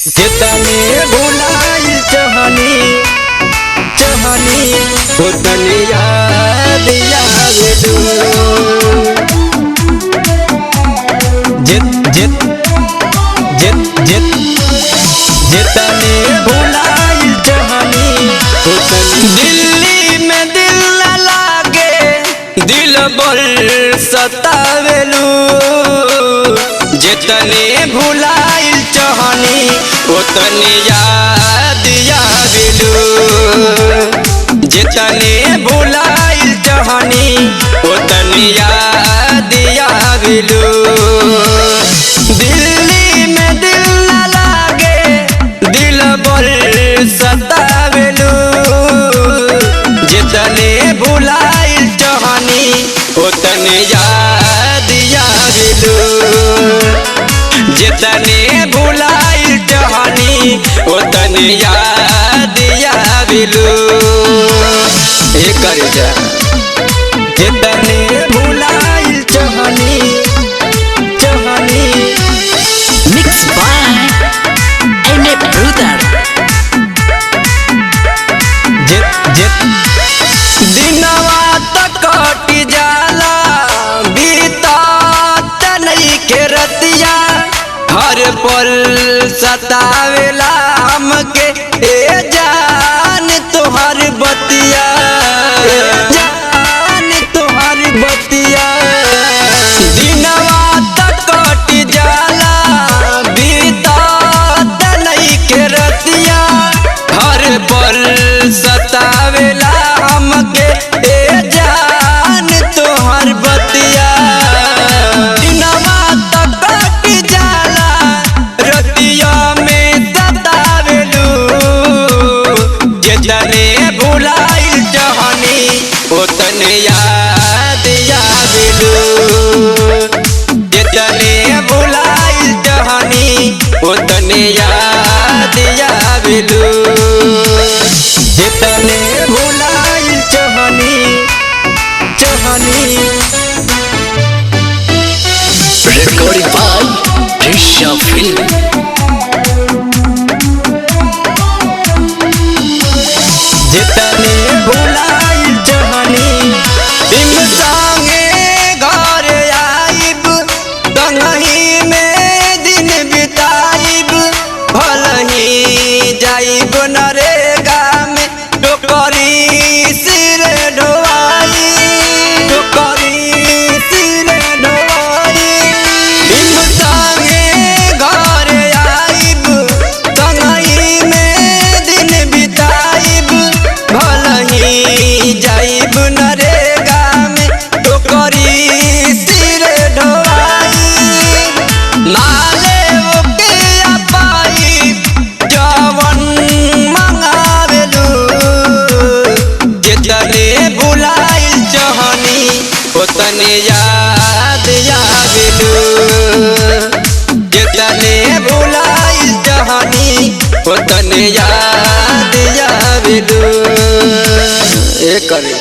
जितने भुलाई चाहनी उतनी याद आवेलू। जितने भुलाई चाहनी उतनी दिल्ली में दिल न लागे दिल बर सतावेलू। जितने भुलाई चाहनी उतनी याद आवेलू। जितने भुलाई चाहनी उतनी याद आवेलू। दिल्ली में दिल न लागे दिल बर सतावेलू। जितने भुलाई चाहनी उतनी याद आवेलू। जितने भुलाई चाहनी उतनी याद आवेलू। कर जा जितने भुलाई चाहनी mix by M A brother. दिनवा तक कट जाला बीता नहीं के रतिया। हर पल सतावेला हमके ए जान तोहर बतिया। जान तोहर बतिया दिनवा तक कट जाला बीता नहीं के रतिया। हर पल सतावेला हमके ए जान तोहर बतिया। दिनवा तक कट जाला रतिया में सतावेलू। जितने भुलाई चाहनी उतने याद आवेलू। जितने भुलाई चाहनी उतने याद आवेलू। जितने भुलाई चाहनी रिकॉर्डिंग बाय दृश्य फिल्म। जितने भुलाई चाहनी इन संगे घर आइब संगही में दिन बिताइब। भलही जाइब नरेगा में टोकरी सिर ढोवाई। टोकरी सिर ढोवाई इन संगे घर आइब संगही में दिन बिताइब। भलही जाइब नरेगा में टोकरी सिर ढोवाई। नाले ओके अपाई जवन मंगावेलू। जितने भुलाई चाहनी उतने याद आवेलू। जितने भुलाई चाहनी उतने याद आवेलू। करे